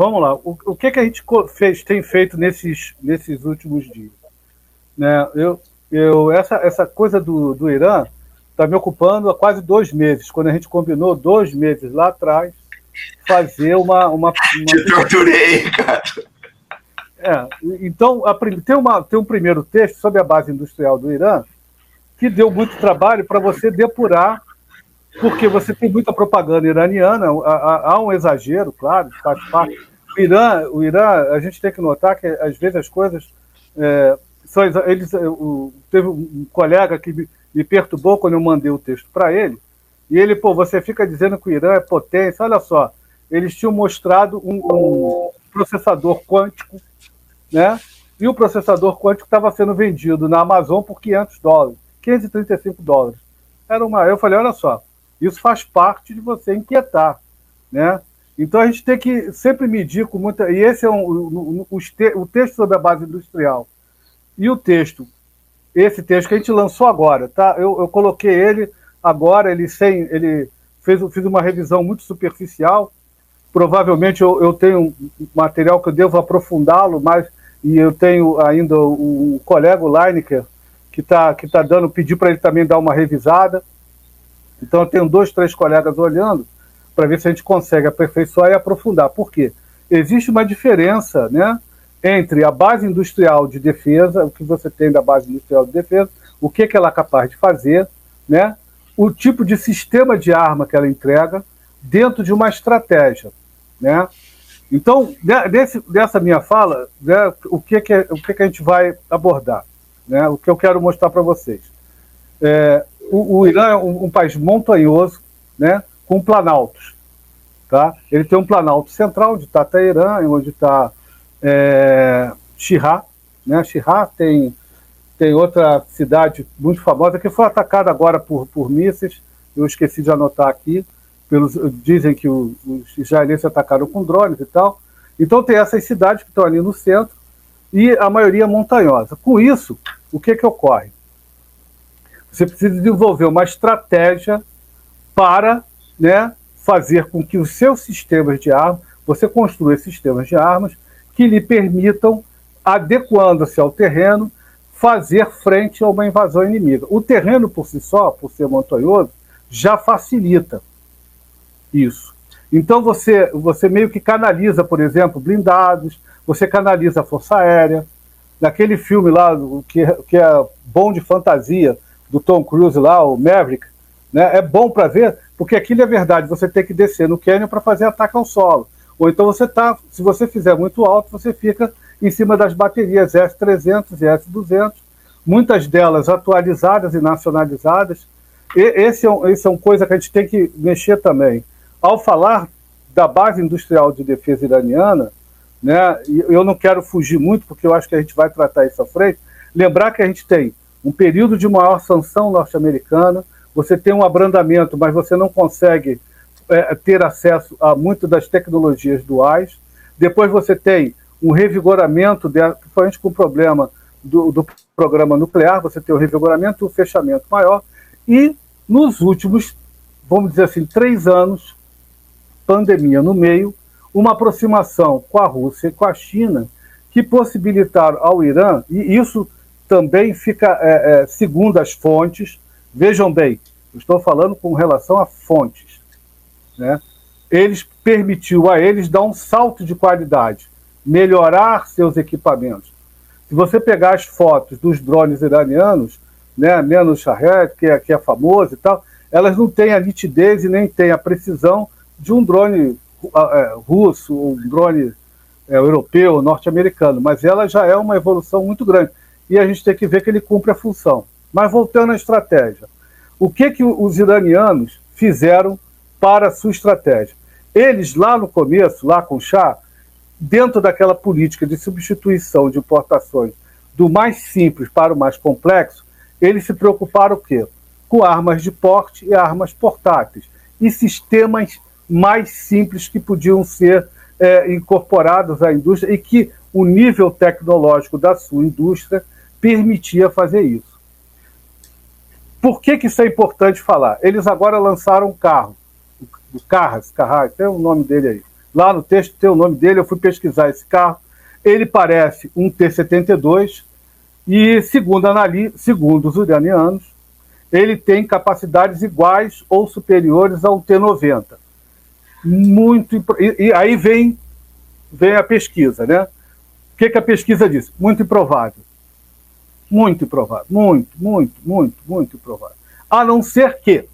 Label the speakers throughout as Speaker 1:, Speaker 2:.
Speaker 1: vamos lá. O que a gente tem feito nesses últimos dias? Né? Essa coisa do Irã está me ocupando há quase 2 meses, quando a gente combinou 2 meses lá atrás fazer uma
Speaker 2: Te torturei, cara.
Speaker 1: Então, tem um primeiro texto sobre a base industrial do Irã que deu muito trabalho para você depurar, porque você tem muita propaganda iraniana, há um exagero, claro, faz parte. O Irã, a gente tem que notar que às vezes as coisas teve um colega que me perturbou quando eu mandei o texto para ele, e ele, você fica dizendo que o Irã é potência. Olha só, eles tinham mostrado um processador quântico, né? E o processador quântico estava sendo vendido na Amazon por $500, $535. Eu falei, olha só, isso faz parte de você inquietar, né? Então a gente tem que sempre medir com muita... E esse é o texto sobre a base industrial. E esse texto que a gente lançou agora, tá? Eu coloquei ele agora, fiz uma revisão muito superficial. Provavelmente eu tenho um material que eu devo aprofundá-lo, e eu tenho ainda o colega, o Lineker, que tá pedi para ele também dar uma revisada. Então eu tenho 2, 3 colegas olhando para ver se a gente consegue aperfeiçoar e aprofundar. Por quê? Existe uma diferença, né, entre a base industrial de defesa, o que você tem da base industrial de defesa, o que ela é capaz de fazer, né, o tipo de sistema de arma que ela entrega dentro de uma estratégia, né? Então, dessa minha fala, né, o que a gente vai abordar, né, o que eu quero mostrar para vocês. O Irã é um país montanhoso, né, com planaltos. Tá? Ele tem um planalto central, onde está Teherã, onde está Shirah. Né? Shirah tem outra cidade muito famosa, que foi atacada agora por mísseis. Eu esqueci de anotar aqui. Dizem que os israelenses atacaram com drones e tal. Então tem essas cidades que estão ali no centro, e a maioria montanhosa. Com isso, o que ocorre? Você precisa desenvolver uma estratégia para, né, fazer com que os seus sistemas de armas, você construa sistemas de armas que lhe permitam, adequando-se ao terreno, fazer frente a uma invasão inimiga. O terreno por si só, por ser montanhoso, já facilita isso. Então você meio que canaliza, por exemplo, blindados, você canaliza a Força Aérea. Naquele filme lá, que é bom de fantasia, do Tom Cruise lá, o Maverick, né? É bom para ver, porque aquilo é verdade, você tem que descer no cânion para fazer ataque ao solo. Ou então se você fizer muito alto, você fica em cima das baterias S-300 e S-200, muitas delas atualizadas e nacionalizadas. Esse é uma coisa que a gente tem que mexer também. Ao falar da base industrial de defesa iraniana, né, eu não quero fugir muito, porque eu acho que a gente vai tratar isso à frente, lembrar que a gente tem um período de maior sanção norte-americana, você tem um abrandamento, mas você não consegue ter acesso a muitas das tecnologias duais. Depois você tem um revigoramento, principalmente com o problema do programa nuclear, você tem o revigoramento, o fechamento maior. E nos últimos, vamos dizer assim, 3 anos, pandemia no meio, uma aproximação com a Rússia e com a China, que possibilitaram ao Irã, e isso também fica, segundo as fontes, vejam bem, eu estou falando com relação a fontes, né? Permitiu a eles dar um salto de qualidade, melhorar seus equipamentos. Se você pegar as fotos dos drones iranianos, né, menos Shahed, que é famoso e tal, elas não têm a nitidez e nem têm a precisão de um drone russo, ou um drone europeu, norte-americano, mas ela já é uma evolução muito grande. E a gente tem que ver que ele cumpre a função. Mas voltando à estratégia, o que os iranianos fizeram para a sua estratégia? Eles, lá no começo, lá com o Shah, dentro daquela política de substituição de importações do mais simples para o mais complexo, eles se preocuparam o quê? Com armas de porte e armas portáteis, e sistemas mais simples que podiam ser incorporados à indústria e que o nível tecnológico da sua indústria permitia fazer isso. Por que isso é importante falar? Eles agora lançaram um carro, o Carras, tem o nome dele aí, Lá no texto tem o nome dele, eu fui pesquisar esse carro. Ele parece um T-72 e, segundo os iranianos, ele tem capacidades iguais ou superiores ao T-90. E aí vem a pesquisa, né? O que a pesquisa diz? Muito improvável. Muito improvável. Muito improvável. A não ser que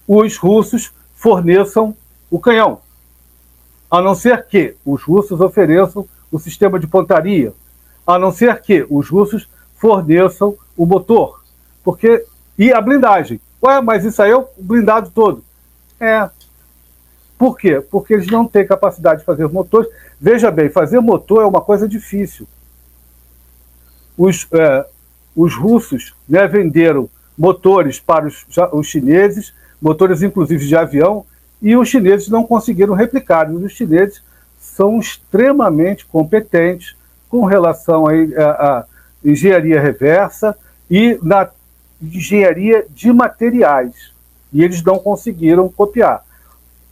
Speaker 1: os russos forneçam o canhão. A não ser que os russos ofereçam o sistema de pontaria. A não ser que os russos forneçam o motor. E a blindagem. Ué, mas isso aí é o blindado todo. Por quê? Porque eles não têm capacidade de fazer motores. Veja bem, fazer motor é uma coisa difícil. Os russos, né, venderam motores para os chineses, motores inclusive de avião, e os chineses não conseguiram replicar. E os chineses são extremamente competentes com relação à engenharia reversa e na engenharia de materiais. E eles não conseguiram copiar.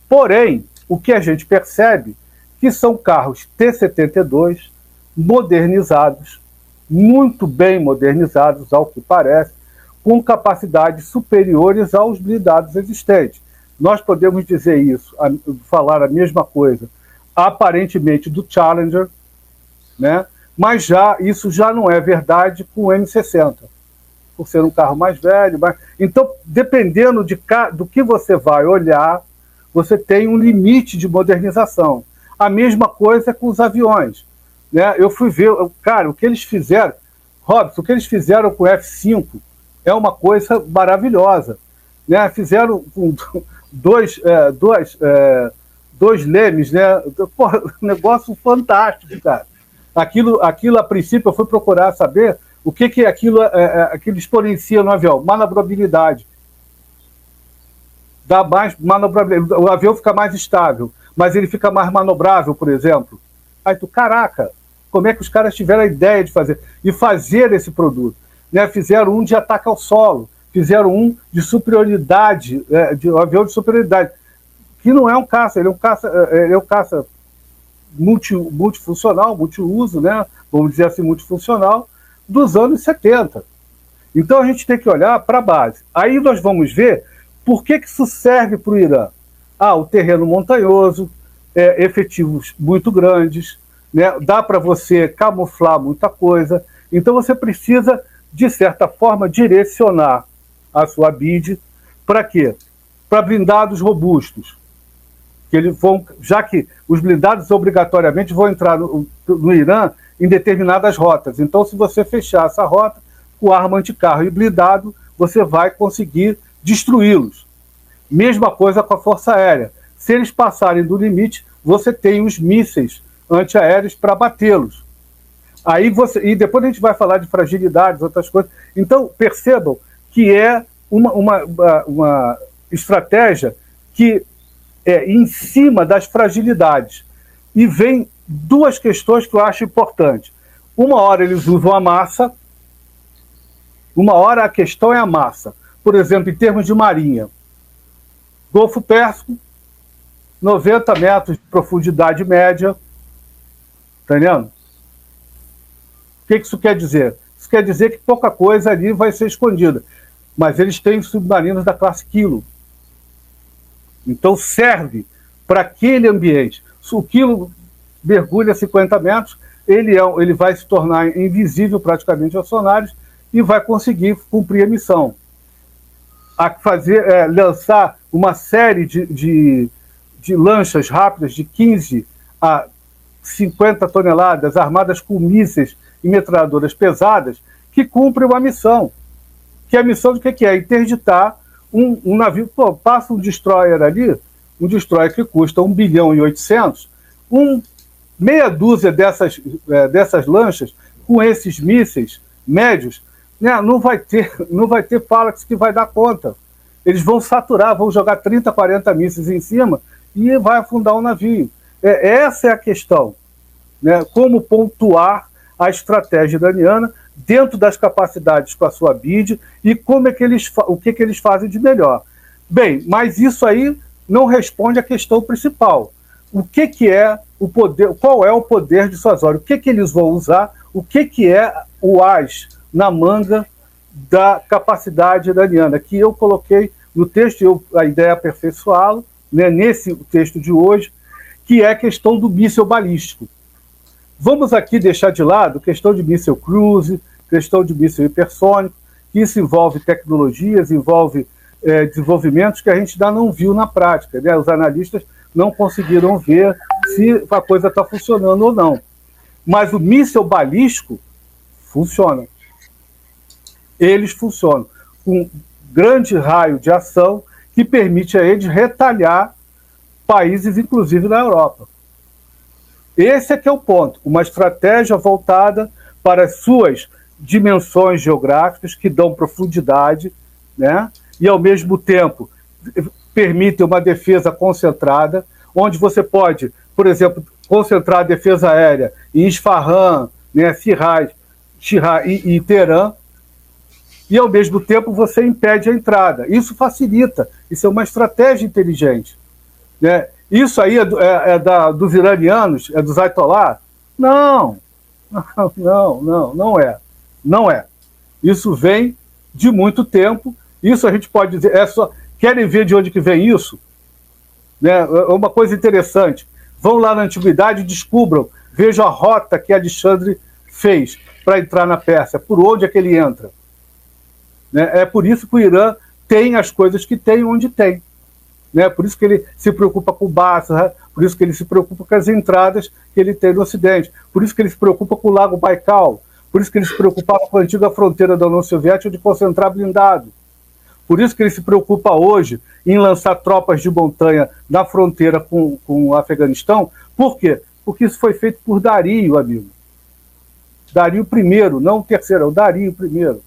Speaker 1: Porém, o que a gente percebe que são carros T-72 modernizados, muito bem modernizados, ao que parece, com capacidades superiores aos blindados existentes. Nós podemos dizer isso, falar a mesma coisa, aparentemente, do Challenger, né? Mas isso já não é verdade com o M60, por ser um carro mais velho. Então, dependendo do que você vai olhar, você tem um limite de modernização. A mesma coisa com os aviões, né? Eu fui ver, cara, o que eles fizeram, Robson, o que eles fizeram com o F-5 é uma coisa maravilhosa, né? Fizeram com dois lemes, né? Porra, um negócio fantástico, cara. Aquilo, a princípio, eu fui procurar saber o que aquilo exponencia no avião. Manobrabilidade. Dá mais manobrabilidade. O avião fica mais estável, mas ele fica mais manobrável, por exemplo. Aí caraca, como é que os caras tiveram a ideia de fazer? E fazer esse produto, né? Fizeram um de ataque ao solo, fizeram um de superioridade, de um avião de superioridade, que não é um caça, ele é um caça multifuncional, multiuso, né? Vamos dizer assim, multifuncional, dos anos 70. Então a gente tem que olhar para a base. Aí nós vamos ver por que isso serve para o Irã. O terreno montanhoso, efetivos muito grandes, né? Dá para você camuflar muita coisa. Então você precisa, de certa forma, direcionar a sua bid para quê? Para blindados robustos. Já que os blindados obrigatoriamente vão entrar no Irã em determinadas rotas. Então, se você fechar essa rota com arma anticarro e blindado, você vai conseguir destruí-los. Mesma coisa com a Força Aérea. Se eles passarem do limite, você tem os mísseis antiaéreos para batê-los. E depois a gente vai falar de fragilidades, outras coisas. Então, percebam que é uma estratégia que é em cima das fragilidades. E vem duas questões que eu acho importantes. Uma hora eles usam a massa, uma hora a questão é a massa. Por exemplo, em termos de marinha, Golfo Pérsico, 90 metros de profundidade média, tá entendendo? O que isso quer dizer? Isso quer dizer que pouca coisa ali vai ser escondida. Mas eles têm submarinos da classe Kilo. Então serve para aquele ambiente. Se o Kilo mergulha 50 metros, ele vai se tornar invisível praticamente aos sonares e vai conseguir cumprir a missão. Lançar uma série de lanchas rápidas de 15 a 50 toneladas, armadas com mísseis e metralhadoras pesadas, que cumprem uma missão. Que a missão de que é? Interditar um navio. Passa um destroyer ali, um destroyer que custa 1 bilhão e 800, meia dúzia dessas lanchas, com esses mísseis médios, né, não vai ter Phalanx que vai dar conta. Eles vão saturar, vão jogar 30, 40 mísseis em cima e vai afundar o navio. Essa é a questão, né? Como pontuar a estratégia iraniana dentro das capacidades com a sua BID e o que eles fazem de melhor. Bem, mas isso aí não responde à questão principal, o que é o poder, qual é o poder de Suas ordens, o que eles vão usar, o que é o as na manga da capacidade iraniana, que eu coloquei no texto, a ideia é aperfeiçoá-lo, né, nesse texto de hoje, que é a questão do míssil balístico. Vamos aqui deixar de lado questão de míssil cruise, questão de míssil hipersônico, que isso envolve tecnologias, envolve desenvolvimentos que a gente ainda não viu na prática, né? Os analistas não conseguiram ver se a coisa está funcionando ou não. Mas o míssil balístico funciona. Eles funcionam com grande raio de ação que permite a eles retalhar países, inclusive na Europa. Esse é que é o ponto. Uma estratégia voltada para as suas dimensões geográficas, que dão profundidade, né? E, ao mesmo tempo, permitem uma defesa concentrada, onde você pode, por exemplo, concentrar a defesa aérea em Isfahan, né, Siraj e Teherã, e, ao mesmo tempo, você impede a entrada. Isso facilita, isso é uma estratégia inteligente, né? Isso aí dos iranianos, é dos Ayatollah? Não, não é. Não é. Isso vem de muito tempo, isso a gente pode dizer, querem ver de onde que vem isso? Né? É uma coisa interessante. Vão lá na antiguidade e descubram, vejam a rota que Alexandre fez para entrar na Pérsia, por onde é que ele entra. Né? É por isso que o Irã tem as coisas que tem onde tem. Né? Por isso que ele se preocupa com o Basra, por isso que ele se preocupa com as entradas que ele tem no Ocidente, por isso que ele se preocupa com o Lago Baikal, por isso que ele se preocupava com a antiga fronteira da União Soviética de concentrar blindado, por isso que ele se preocupa hoje em lançar tropas de montanha na fronteira com o Afeganistão. Por quê? Porque isso foi feito por Dario, amigo. Dario I, não o terceiro, é o Dario I.